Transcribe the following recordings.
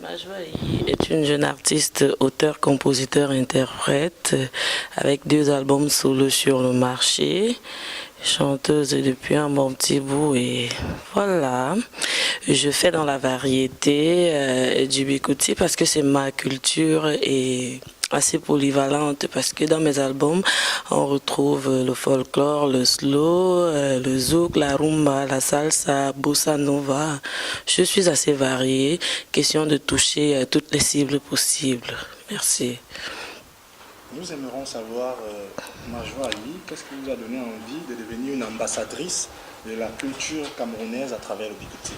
Majwahi est une jeune artiste, auteur, compositeur, interprète, avec 2 albums solo sur le marché, chanteuse depuis un bon petit bout et voilà. Je fais dans la variété du bikouti parce que c'est ma culture et assez polyvalente parce que dans mes albums, on retrouve le folklore, le slow, le zouk, la rumba, la salsa, bossa nova. Je suis assez variée. Question de toucher toutes les cibles possibles. Merci. Nous aimerons savoir, Majwa Ali, qu'est-ce qui vous a donné envie de devenir une ambassadrice de la culture camerounaise à travers le bikouti?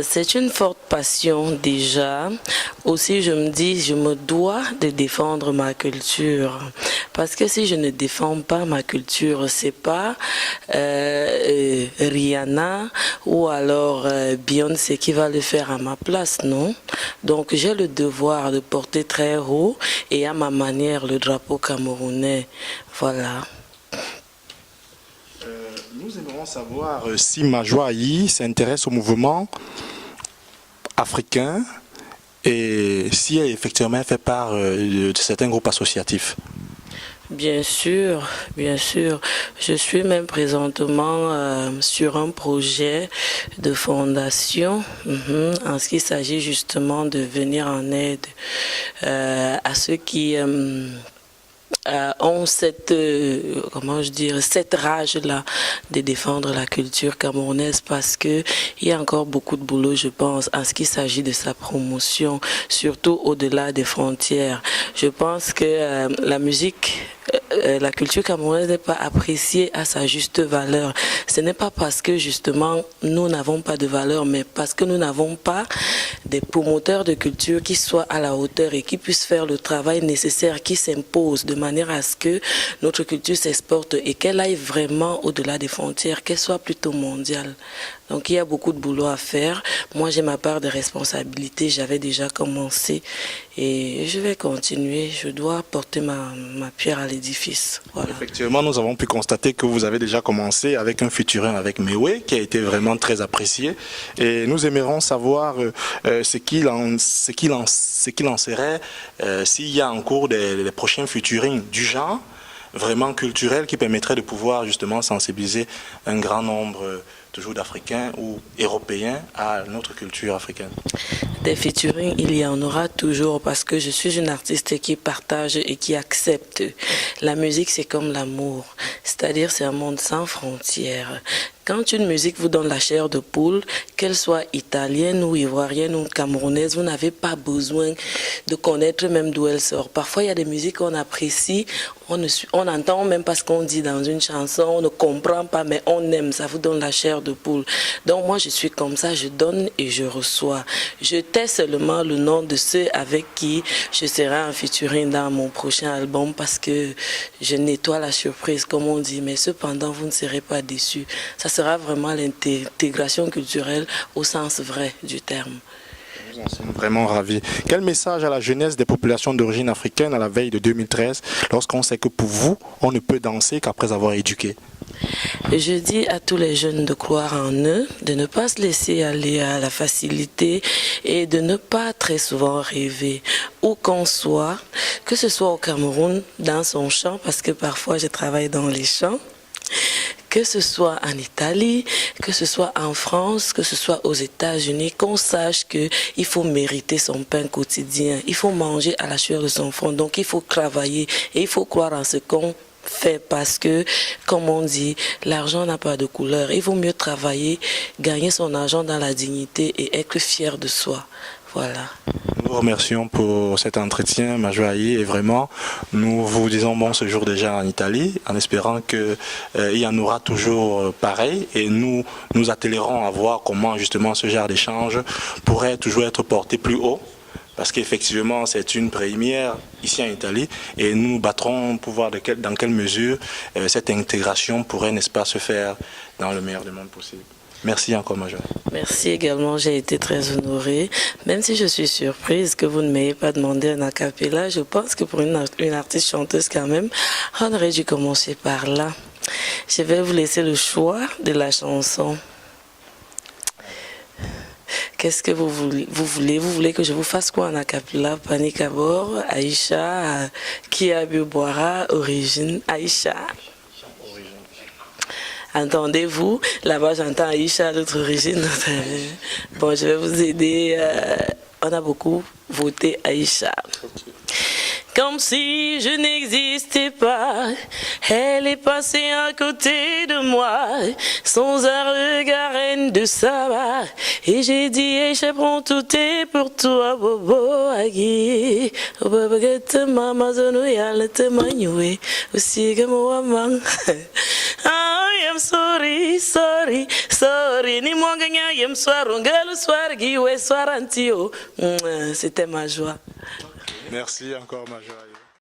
C'est une forte passion déjà. Aussi, je me dis, je me dois de défendre ma culture. Parce que si je ne défends pas ma culture, c'est pas Rihanna ou alors Beyoncé qui va le faire à ma place, non? Donc j'ai le devoir de porter très haut et à ma manière le drapeau camerounais. Voilà. Nous aimerons savoir si Majwa Ali s'intéresse au mouvement africain et si elle effectivement fait part de certains groupes associatifs. Bien sûr, bien sûr. Je suis même présentement sur un projet de fondation en ce qui s'agit justement de venir en aide à ceux qui ont cette, comment je dirais, cette rage-là de défendre la culture camerounaise parce que il y a encore beaucoup de boulot, je pense, en ce qui s'agit de sa promotion, surtout au-delà des frontières. Je pense que la musique, la culture camerounaise n'est pas appréciée à sa juste valeur. Ce n'est pas parce que justement nous n'avons pas de valeur, mais parce que nous n'avons pas des promoteurs de culture qui soient à la hauteur et qui puissent faire le travail nécessaire qui s'impose de manière à ce que notre culture s'exporte et qu'elle aille vraiment au-delà des frontières, qu'elle soit plutôt mondiale. Donc il y a beaucoup de boulot à faire. Moi j'ai ma part de responsabilité, j'avais déjà commencé et je vais continuer. Je dois porter ma pierre à l'édifice. Voilà. Effectivement, nous avons pu constater que vous avez déjà commencé avec un featuring avec Mewe qui a été vraiment très apprécié et nous aimerons savoir ce qu'il en serait s'il y a en cours les prochains featuring du genre vraiment culturel qui permettrait de pouvoir justement sensibiliser un grand nombre toujours d'Africains ou Européens à notre culture africaine. Des featuring, il y en aura toujours parce que je suis une artiste qui partage et qui accepte. La musique, c'est comme l'amour, c'est-à-dire c'est un monde sans frontières. Quand une musique vous donne la chair de poule, qu'elle soit italienne ou ivoirienne ou camerounaise, vous n'avez pas besoin de connaître même d'où elle sort. Parfois, il y a des musiques qu'on apprécie, on entend même pas ce qu'on dit dans une chanson, on ne comprend pas, mais on aime, ça vous donne la chair de poule. Donc moi, je suis comme ça, je donne et je reçois. Je tais seulement le nom de ceux avec qui je serai en featuring dans mon prochain album parce que je nettoie la surprise, comme on dit, mais cependant, vous ne serez pas déçus. Ça sera vraiment l'intégration culturelle au sens vrai du terme. Nous en sommes vraiment ravis. Quel message à la jeunesse des populations d'origine africaine à la veille de 2013, lorsqu'on sait que pour vous, on ne peut danser qu'après avoir éduqué? Je dis à tous les jeunes de croire en eux, de ne pas se laisser aller à la facilité et de ne pas très souvent rêver. Où qu'on soit, que ce soit au Cameroun, dans son champ, parce que parfois je travaille dans les champs, que ce soit en Italie, que ce soit en France, que ce soit aux États-Unis, qu'on sache qu'il faut mériter son pain quotidien, il faut manger à la sueur de son front, donc il faut travailler et il faut croire en ce qu'on fait parce que, comme on dit, l'argent n'a pas de couleur. Il vaut mieux travailler, gagner son argent dans la dignité et être fier de soi. Voilà. Nous vous remercions pour cet entretien, Majwa Ali, et vraiment, nous vous disons bon séjour déjà en Italie, en espérant qu'il y en aura toujours pareil, et nous nous attellerons à voir comment justement ce genre d'échange pourrait toujours être porté plus haut, parce qu'effectivement c'est une première ici en Italie, et nous nous battrons pour voir dans quelle mesure cette intégration pourrait, n'est-ce pas, se faire dans le meilleur des mondes possible. Merci encore, Majwa. Merci également, j'ai été très honorée. Même si je suis surprise que vous ne m'ayez pas demandé un acapella, je pense que pour une artiste chanteuse quand même, on aurait dû commencer par là. Je vais vous laisser le choix de la chanson. qu'est-ce que vous voulez? Vous voulez que je vous fasse quoi en acapella? Panique à bord, Aïcha, Kia Boira, origine, Aïcha. Entendez-vous? Là-bas, j'entends Aïcha, l'autre origine. Bon, je vais vous aider. On a beaucoup voté Aïcha. Comme si je n'existais pas, elle est passée à côté de moi, sans un regard reine de sabbat. Et j'ai dit, Aïcha, prends tout est pour toi, bobo, agui. Bobo, que te mama, zono, yale, te manoué, aussi que moi, man. I am sorry, sorry, sorry. Ni moi gagnant, yem soir, on gueule soir, guiwe soir antio. C'était ma joie. Merci encore, ma joie.